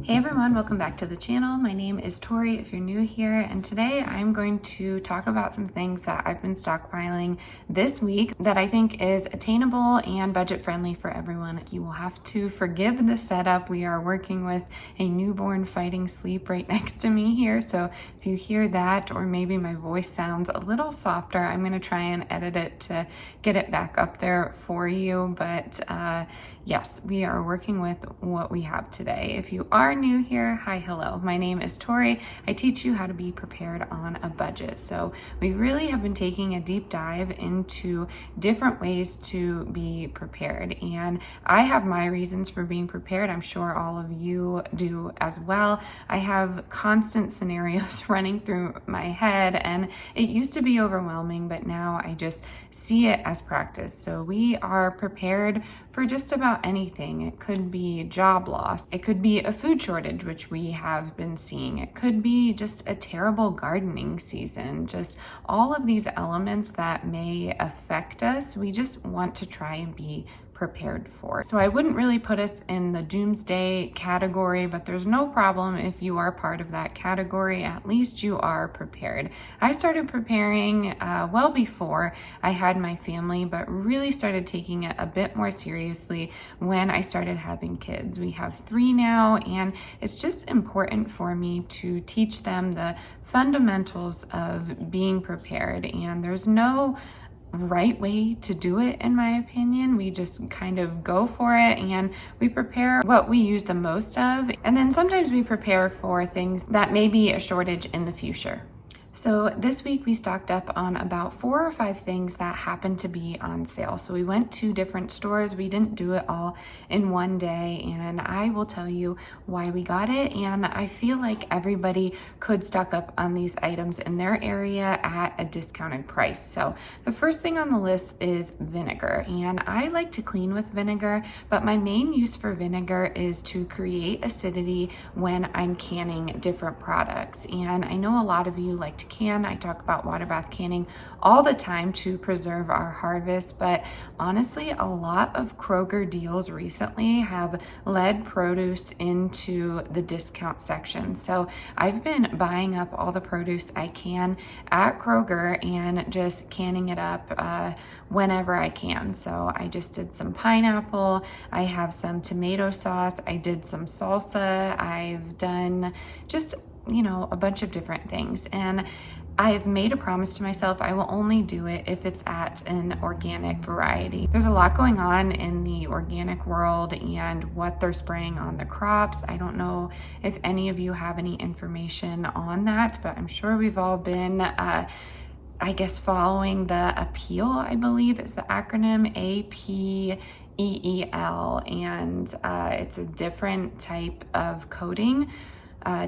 Hey everyone, welcome back to the channel. My name is Tori if you're new here, and today I'm going to talk about some things that I've been stockpiling this week that I think is attainable and budget friendly for everyone. You will have to forgive the setup. We are working with a newborn fighting sleep right next to me here, so if you hear that or maybe my voice sounds a little softer, I'm going to try and edit it to get it back up there for you, but yes, we are working with what we have today. If you are new here, hi, hello. My name is Tori. I teach you how to be prepared on a budget. So we really have been taking a deep dive into different ways to be prepared. And I have my reasons for being prepared. I'm sure all of you do as well. I have constant scenarios running through my head, and it used to be overwhelming, but now I just see it as practice. So we are prepared for just about anything. It could be job loss. It could be a food shortage, which we have been seeing. It could be just a terrible gardening season. Just all of these elements that may affect us. We just want to try and be prepared for. So I wouldn't really put us in the doomsday category, but there's no problem if you are part of that category. At least you are prepared. I started preparing well before I had my family, but really started taking it a bit more seriously when I started having kids. We have 3 now, and it's just important for me to teach them the fundamentals of being prepared, and there's no right way to do it, in my opinion. We just kind of go for it and we prepare what we use the most of, and then sometimes we prepare for things that may be a shortage in the future. So this week we stocked up on about 4 or 5 things that happened to be on sale. So we went to different stores. We didn't do it all in one day, and I will tell you why we got it. And I feel like everybody could stock up on these items in their area at a discounted price. So the first thing on the list is vinegar, and I like to clean with vinegar, but my main use for vinegar is to create acidity when I'm canning different products. And I know a lot of you like to can. I talk about water bath canning all the time to preserve our harvest, but honestly, a lot of Kroger deals recently have led produce into the discount section. So I've been buying up all the produce I can at Kroger and just canning it up whenever I can. So I just did some pineapple, I have some tomato sauce, I did some salsa, I've done just a bunch of different things. And I've made a promise to myself I will only do it if it's at an organic variety. There's a lot going on in the organic world and what they're spraying on the crops. I don't know if any of you have any information on that, but I'm sure we've all been following the APEEL, I believe is the acronym, APEEL, and it's a different type of coating,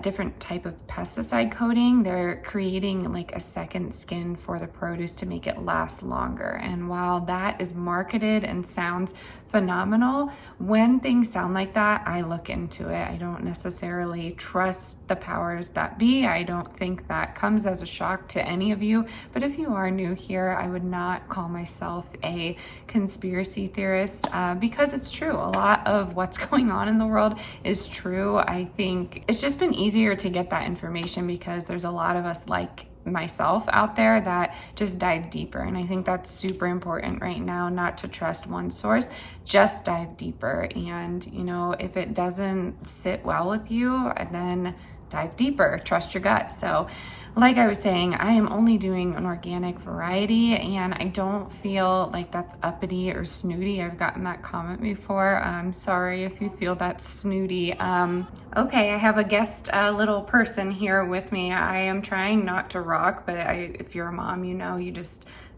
different type of pesticide coating. They're creating like a second skin for the produce to make it last longer. And while that is marketed and sounds phenomenal, when things sound like that, I look into it. I don't necessarily trust the powers that be. I don't think that comes as a shock to any of you. But if you are new here, I would not call myself a conspiracy theorist because it's true. A lot of what's going on in the world is true. I think it's just been easier to get that information because there's a lot of us like myself out there that just dive deeper, and I think that's super important right now, not to trust one source, just dive deeper. And if it doesn't sit well with you, then dive deeper, trust your gut. So like I was saying, I am only doing an organic variety, and I don't feel like that's uppity or snooty. I've gotten that comment before. I'm sorry if you feel that's snooty. Okay, I have a guest little person here with me. I am trying not to rock, but if you're a mom,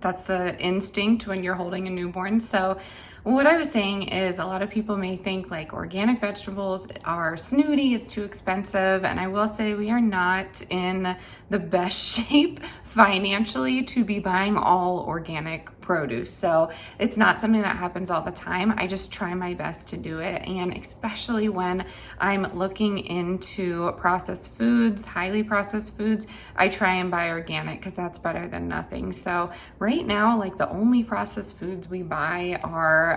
that's the instinct when you're holding a newborn. So what I was saying is a lot of people may think like organic vegetables are snooty, it's too expensive, and I will say we are not in the best shape financially to be buying all organic produce. So it's not something that happens all the time. I just try my best to do it, and especially when I'm looking into processed foods, highly processed foods, I try and buy organic because that's better than nothing. So right now, like the only processed foods we buy are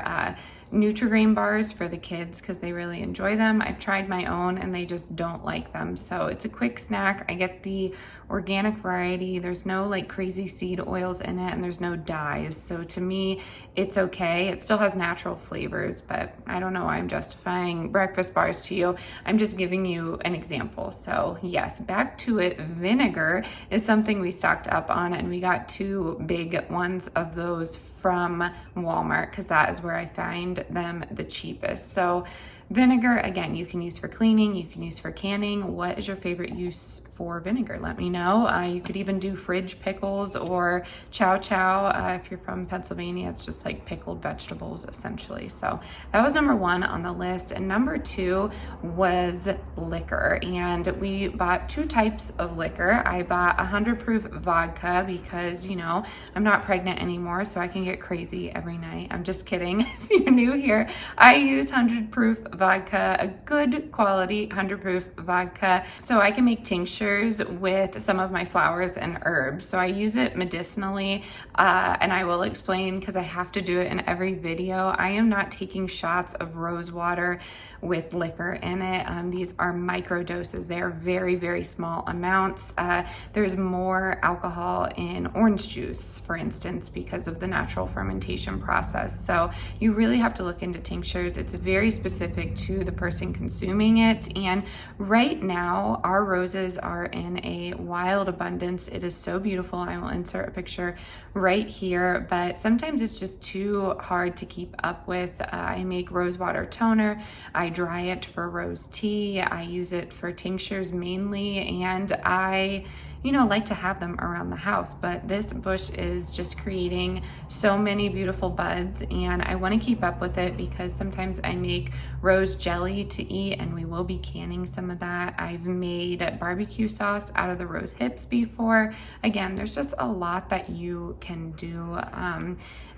Nutri-Grain bars for the kids because they really enjoy them. I've tried my own and they just don't like them. So it's a quick snack. I get the organic variety. There's no like crazy seed oils in it and there's no dyes. So to me, it's okay. It still has natural flavors, but I don't know why I'm justifying breakfast bars to you. I'm just giving you an example. So yes, back to it. Vinegar is something we stocked up on, and we got 2 big ones of those from Walmart because that is where I find them the cheapest. So vinegar, again, you can use for cleaning, you can use for canning. What is your favorite use for vinegar? Let me know. You could even do fridge pickles or chow chow. If you're from Pennsylvania, it's just like pickled vegetables essentially. So that was number 1 on the list. And number 2 was liquor. And we bought 2 types of liquor. I bought 100 proof vodka because, you know, I'm not pregnant anymore, so I can get crazy every night. I'm just kidding. If you're new here, I use 100 proof vodka, a good quality 100 proof vodka, so I can make tinctures with some of my flowers and herbs. So I use it medicinally, and I will explain because I have to do it in every video. I am not taking shots of rose water with liquor in it. These are micro doses. They are very, very small amounts. There's more alcohol in orange juice, for instance, because of the natural fermentation process. So you really have to look into tinctures. It's very specific to the person consuming it. And right now, our roses are in a wild abundance. It is so beautiful. I will insert a picture right here, but sometimes it's just too hard to keep up with. I make rose water toner. I dry it for rose tea. I use it for tinctures mainly, and I like to have them around the house, but this bush is just creating so many beautiful buds, and I want to keep up with it because sometimes I make rose jelly to eat, and we will be canning some of that. I've made barbecue sauce out of the rose hips before. Again, there's just a lot that you can do.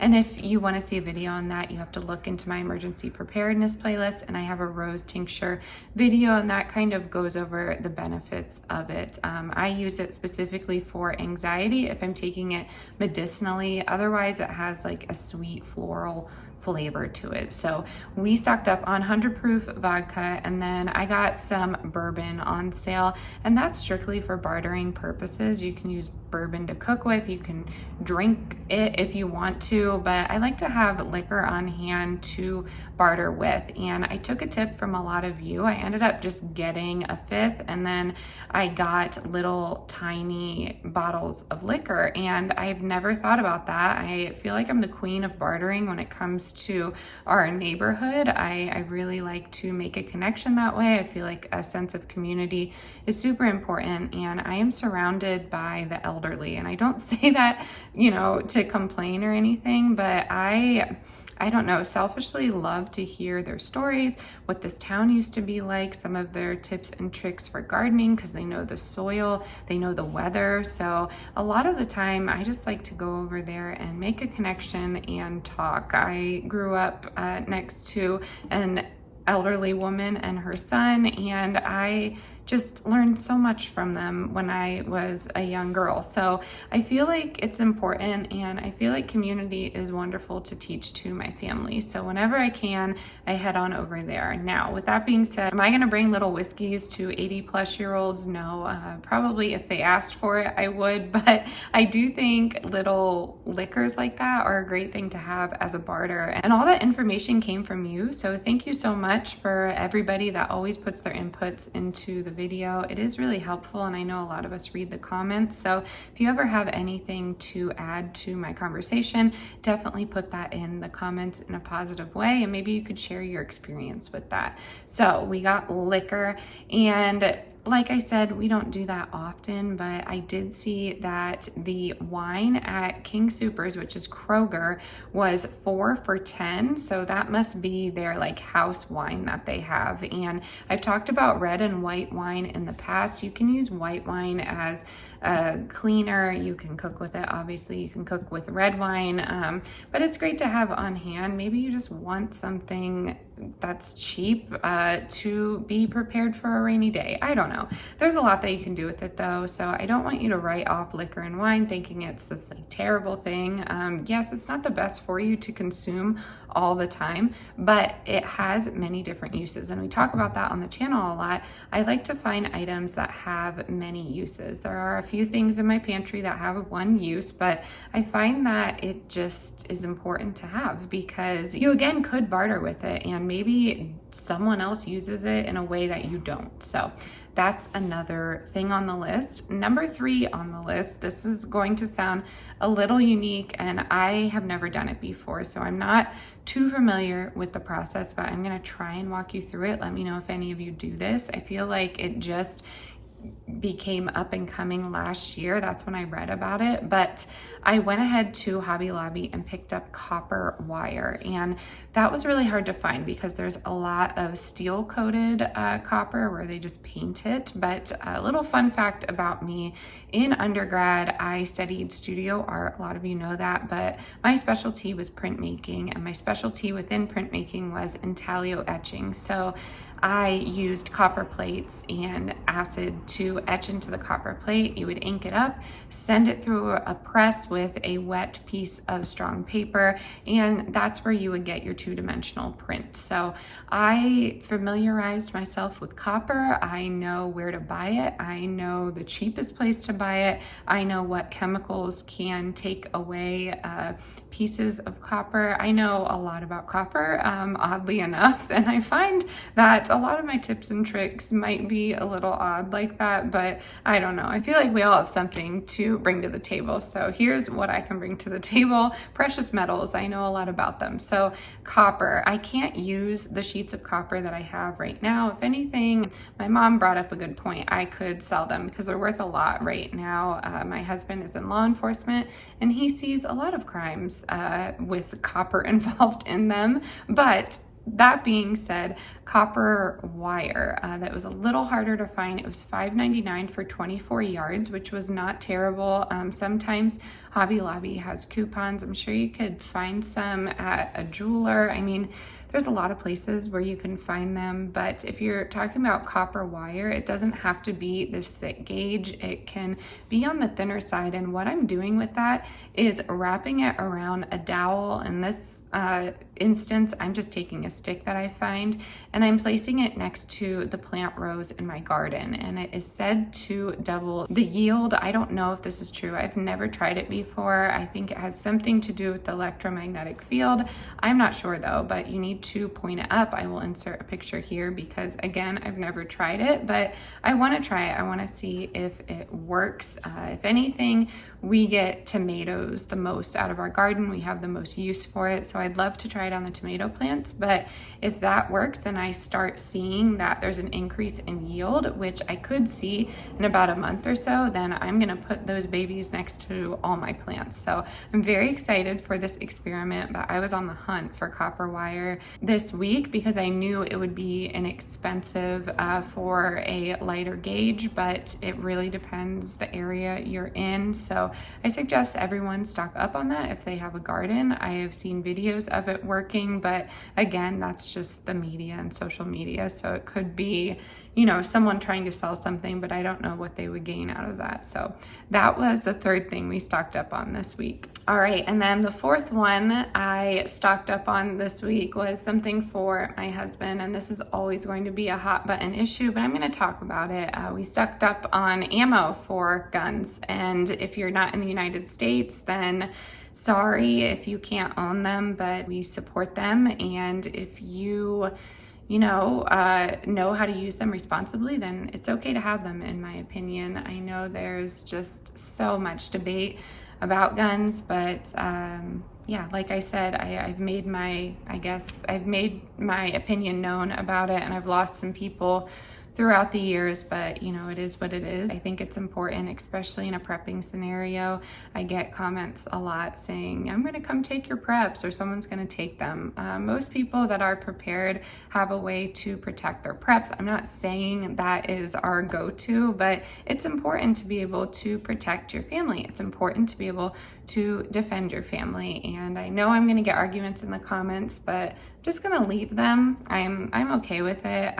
And if you want to see a video on that, you have to look into my emergency preparedness playlist, and I have a rose tincture video, and that kind of goes over the benefits of it. I use it specifically for anxiety if I'm taking it medicinally. Otherwise, it has like a sweet floral flavor to it. So we stocked up on 100 proof vodka, and then I got some bourbon on sale, and that's strictly for bartering purposes. You can use bourbon to cook with, you can drink it if you want to, but I like to have liquor on hand to barter with. And I took a tip from a lot of you. I ended up just getting a 5th, and then I got little tiny bottles of liquor, and I've never thought about that. I feel like I'm the queen of bartering when it comes to our neighborhood. I really like to make a connection that way. I feel like a sense of community is super important, and I am surrounded by the elderly, and I don't say that, to complain or anything, but I don't know, selfishly love to hear their stories, what this town used to be like, some of their tips and tricks for gardening, because they know the soil, they know the weather. So a lot of the time, I just like to go over there and make a connection and talk. I grew up next to an elderly woman and her son, and I just learned so much from them when I was a young girl. So I feel like it's important, and I feel like community is wonderful to teach to my family. So whenever I can, I head on over there. Now, with that being said, am I gonna bring little whiskeys to 80-plus-year-olds? No, probably if they asked for it, I would, but I do think little liquors like that are a great thing to have as a barter. And all that information came from you, so thank you so much for everybody that always puts their inputs into the video. It is really helpful, and I know a lot of us read the comments, so if you ever have anything to add to my conversation, definitely put that in the comments in a positive way, and maybe you could share your experience with that. So we got liquor, and like I said, we don't do that often, but I did see that the wine at King Soopers, which is Kroger, was 4 for $10. So that must be their like house wine that they have. And I've talked about red and white wine in the past. You can use white wine as a cleaner. You can cook with it. Obviously, you can cook with red wine, but it's great to have on hand. Maybe you just want something that's cheap to be prepared for a rainy day. I don't know. There's a lot that you can do with it though, so I don't want you to write off liquor and wine thinking it's this like terrible thing. Yes, it's not the best for you to consume all the time, but it has many different uses. And we talk about that on the channel a lot. I like to find items that have many uses. There are a few things in my pantry that have one use, but I find that it just is important to have because you again could barter with it and maybe someone else uses it in a way that you don't. So that's another thing on the list. Number 3 on the list, this is going to sound a little unique and I have never done it before, so I'm not too familiar with the process, but I'm gonna try and walk you through it. Let me know if any of you do this. I feel like it just became up and coming last year. That's when I read about it, but I went ahead to Hobby Lobby and picked up copper wire, and that was really hard to find because there's a lot of steel coated copper where they just paint it. But a little fun fact about me, in undergrad I studied studio art. A lot of you know that, but my specialty was printmaking, and my specialty within printmaking was intaglio etching. So I used copper plates and acid to etch into the copper plate. You would ink it up, send it through a press with a wet piece of strong paper, and that's where you would get your two-dimensional print. So I familiarized myself with copper. I know where to buy it. I know the cheapest place to buy it. I know what chemicals can take away pieces of copper. I know a lot about copper, oddly enough, and I find that a lot of my tips and tricks might be a little odd like that, but I don't know. I feel like we all have something to bring to the table. So here's what I can bring to the table. Precious metals, I know a lot about them. So copper, I can't use the sheets of copper that I have right now. If anything, my mom brought up a good point. I could sell them because they're worth a lot right now. My husband is in law enforcement and he sees a lot of crimes with copper involved in them. But that being said, copper wire, that was a little harder to find. It was $5.99 for 24 yards, which was not terrible. Sometimes Hobby Lobby has coupons. I'm sure you could find some at a jeweler. I mean, there's a lot of places where you can find them, but if you're talking about copper wire, it doesn't have to be this thick gauge. It can be on the thinner side, and what I'm doing with that is wrapping it around a dowel. In this instance, I'm just taking a stick that I find and I'm placing it next to the plant rows in my garden, and it is said to double the yield. I don't know if this is true. I've never tried it before. I think it has something to do with the electromagnetic field. I'm not sure though, but you need to point it up. I will insert a picture here because again, I've never tried it, but I want to try it. I want to see if it works. If anything, we get tomatoes the most out of our garden. We have the most use for it. So I'd love to try it on the tomato plants, but if that works, then I start seeing that there's an increase in yield, which I could see in about a month or so, then I'm gonna put those babies next to all my plants. So I'm very excited for this experiment, but I was on the hunt for copper wire this week because I knew it would be inexpensive for a lighter gauge, but it really depends the area you're in. So I suggest everyone stock up on that if they have a garden. I have seen videos of it working, but again, that's just the media and social media. So it could be, you know, someone trying to sell something, but I don't know what they would gain out of that. So that was the third thing we stocked up on this week. All right, and then the fourth one I stocked up on this week was something for my husband, and this is always going to be a hot button issue, but I'm going to talk about it. We stocked up on ammo for guns, and if you're not in the United States, then sorry if you can't own them, but we support them, and if you know how to use them responsibly, then it's okay to have them, in my opinion. I know there's just so much debate about guns, but yeah, like I said, I've made my opinion known about it, and I've lost some people throughout the years, but you know, it is what it is. I think it's important, especially in a prepping scenario. I get comments a lot saying, I'm gonna come take your preps, or someone's gonna take them. Most people that are prepared have a way to protect their preps. I'm not saying that is our go-to, but it's important to be able to protect your family. It's important to be able to defend your family. And I know I'm gonna get arguments in the comments, but I'm just gonna leave them. I'm okay with it.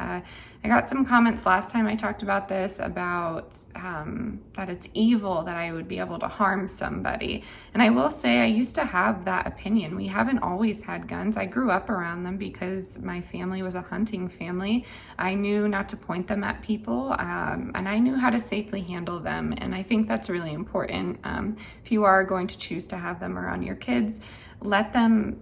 I got some comments last time I talked about this about that it's evil that I would be able to harm somebody. And I will say I used to have that opinion. We haven't always had guns. I grew up around them because my family was a hunting family. I knew not to point them at people, and I knew how to safely handle them. And I think that's really important. If you are going to choose to have them around your kids, let them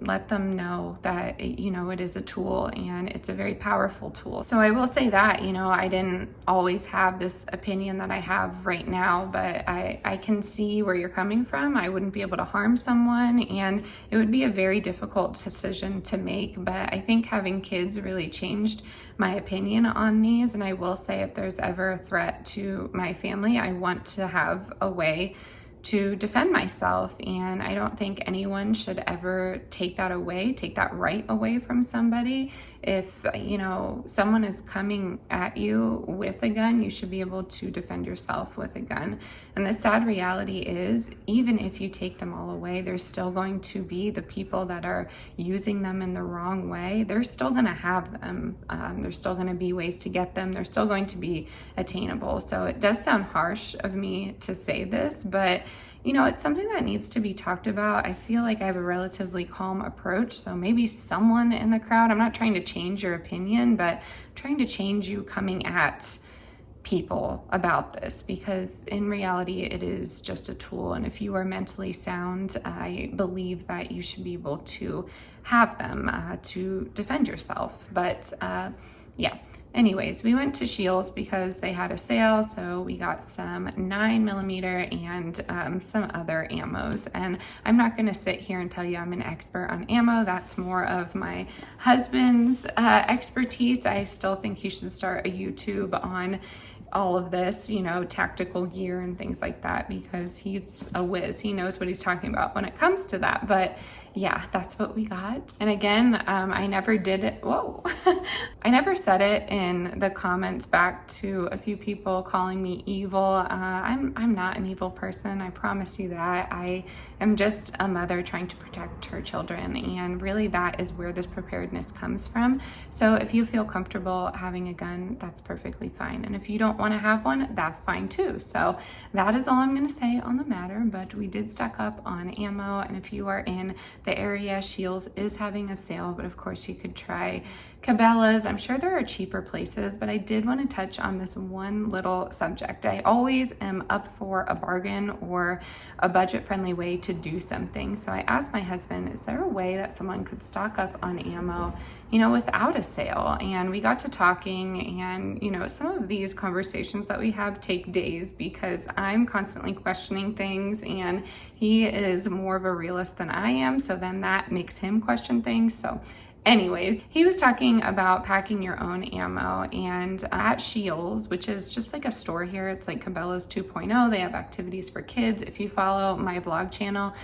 know that, you know, it is a tool and it's a very powerful tool. So I will say that, you know, I didn't always have this opinion that I have right now, but I can see where you're coming from. I wouldn't be able to harm someone, and it would be a very difficult decision to make. But I think having kids really changed my opinion on these. And I will say, if there's ever a threat to my family, I want to have a way to defend myself. And I don't think anyone should ever take that right away from somebody. If, you know, someone is coming at you with a gun, you should be able to defend yourself with a gun. And the sad reality is, even if you take them all away, there's still going to be the people that are using them in the wrong way. They're still going to have them. There's still going to be ways to get them. They're still going to be attainable. So it does sound harsh of me to say this, but you know, it's something that needs to be talked about. I feel like I have a relatively calm approach. So maybe someone in the crowd, I'm not trying to change your opinion, but trying to change you coming at people about this, because in reality, it is just a tool. And if you are mentally sound, I believe that you should be able to have them to defend yourself. But yeah. Anyways, we went to Shields because they had a sale, so we got some 9mm and some other ammos. And I'm not going to sit here and tell you I'm an expert on ammo. That's more of my husband's expertise. I still think you should start a YouTube on all of this, you know, tactical gear and things like that, because he's a whiz. He knows what he's talking about when it comes to that. But yeah, that's what we got. And again, I never did it. Whoa. I never said it in the comments back to a few people calling me evil. I'm not an evil person. I promise you that. I am just a mother trying to protect her children. And really that is where this preparedness comes from. So if you feel comfortable having a gun, that's perfectly fine. And if you don't want to have one, that's fine too. So that is all I'm going to say on the matter. But we did stock up on ammo. And if you are in the area, Shields is having a sale, but of course you could try Cabela's. I'm sure there are cheaper places, but I did want to touch on this one little subject. I always am up for a bargain or a budget-friendly way to do something. So I asked my husband, is there a way that someone could stock up on ammo, you know, without a sale? And we got to talking, and, you know, some of these conversations that we have take days because I'm constantly questioning things and he is more of a realist than I am. So then that makes him question things. So anyways, he was talking about packing your own ammo, and at Shields, which is just like a store here, it's like Cabela's 2.0. They have activities for kids. If you follow my vlog channel,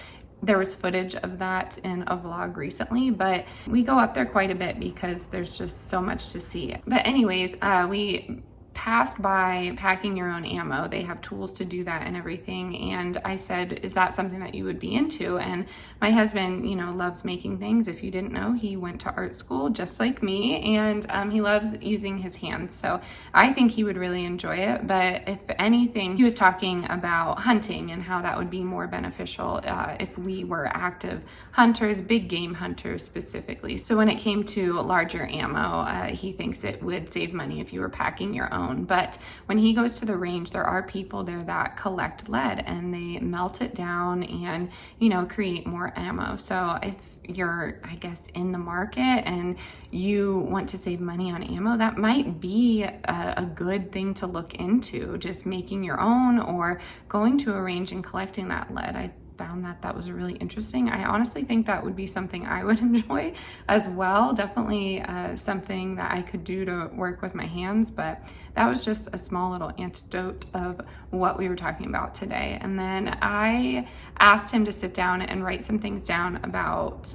there was footage of that in a vlog recently, but we go up there quite a bit because there's just so much to see. But anyways, we passed by packing your own ammo. They have tools to do that and everything. And I said, is that something that you would be into? And my husband, you know, loves making things. If you didn't know, he went to art school just like me, and he loves using his hands. So I think he would really enjoy it. But if anything, he was talking about hunting and how that would be more beneficial if we were active hunters, big game hunters specifically. So when it came to larger ammo, he thinks it would save money if you were packing your own. But when he goes to the range, there are people there that collect lead and they melt it down and, you know, create more ammo. So if you're, I guess, in the market and you want to save money on ammo, that might be a good thing to look into, just making your own or going to a range and collecting that lead. I found that was really interesting. I honestly think that would be something I would enjoy as well. Definitely something that I could do to work with my hands, but that was just a small little anecdote of what we were talking about today. And then I asked him to sit down and write some things down about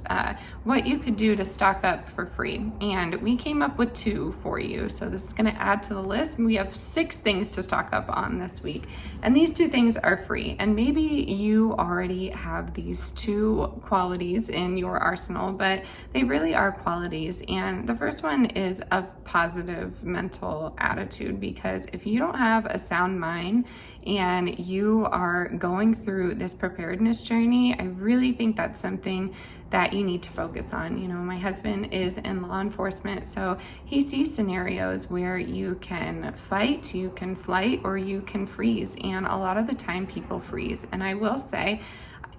what you could do to stock up for free. And we came up with 2 for you. So this is going to add to the list. We have 6 things to stock up on this week. And these 2 things are free. And maybe you already already have these two qualities in your arsenal, but they really are qualities. And the first one is a positive mental attitude, because if you don't have a sound mind and you are going through this preparedness journey, I really think that's something that you need to focus on. You know, my husband is in law enforcement, so he sees scenarios where you can fight, you can flight, or you can freeze. And a lot of the time people freeze. And I will say,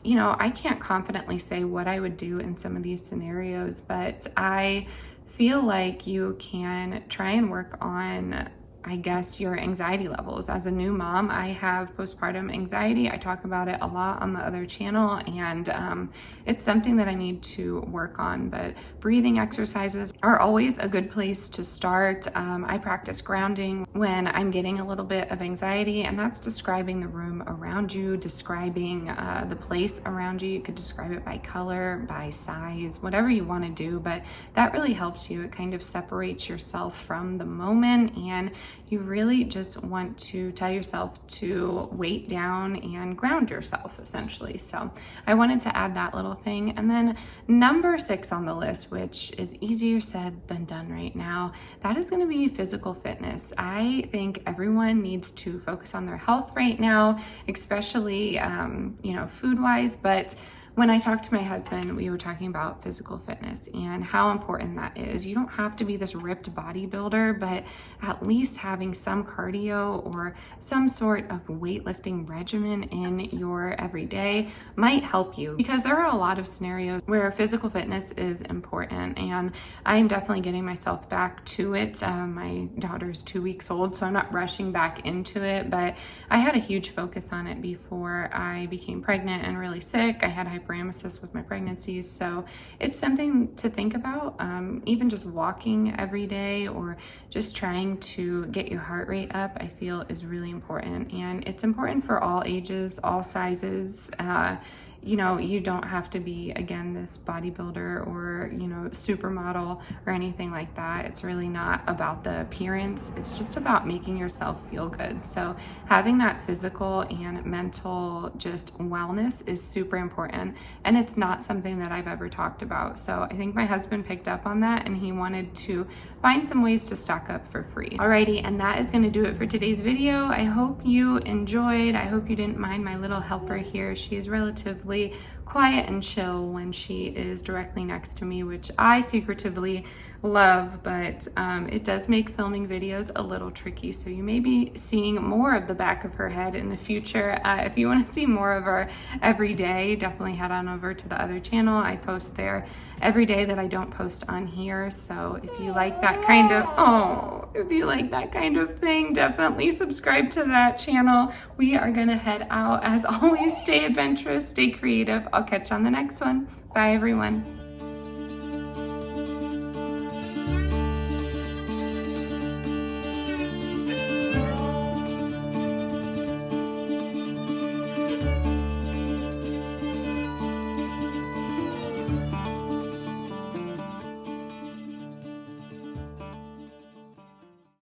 you know, I can't confidently say what I would do in some of these scenarios, but I feel like you can try and work on, I guess, your anxiety levels. As a new mom, I have postpartum anxiety. I talk about it a lot on the other channel, and it's something that I need to work on. But breathing exercises are always a good place to start. I practice grounding when I'm getting a little bit of anxiety, and that's describing the room around you, describing the place around you. You could describe it by color, by size, whatever you want to do, but that really helps you. It kind of separates yourself from the moment, and you really just want to tell yourself to weight down and ground yourself, essentially. So I wanted to add that little thing. And then number 6 on the list, which is easier said than done right now, that is going to be physical fitness. I think everyone needs to focus on their health right now, especially, you know, food-wise, but when I talked to my husband, we were talking about physical fitness and how important that is. You don't have to be this ripped bodybuilder, but at least having some cardio or some sort of weightlifting regimen in your everyday might help you, because there are a lot of scenarios where physical fitness is important, and I'm definitely getting myself back to it. My daughter's 2 weeks old, so I'm not rushing back into it, but I had a huge focus on it before I became pregnant and really sick. I had hyperemesis with my pregnancies, so it's something to think about. Even just walking every day or just trying to get your heart rate up, I feel is really important, and it's important for all ages, all sizes. You know, you don't have to be, again, this bodybuilder or, you know, supermodel or anything like that. It's really not about the appearance. It's just about making yourself feel good. So having that physical and mental just wellness is super important. And it's not something that I've ever talked about. So I think my husband picked up on that, and he wanted to find some ways to stock up for free. Alrighty, and that is going to do it for today's video. I hope you enjoyed. I hope you didn't mind my little helper here. She is relatively quiet and chill when she is directly next to me, which I secretively love, but it does make filming videos a little tricky. So you may be seeing more of the back of her head in the future. If you want to see more of her every day, definitely head on over to the other channel. I post there every day that I don't post on here. So if you like that kind of, if you like that kind of thing, definitely subscribe to that channel. We are gonna head out. As always, stay adventurous, stay creative. I'll catch you on the next one. Bye, everyone.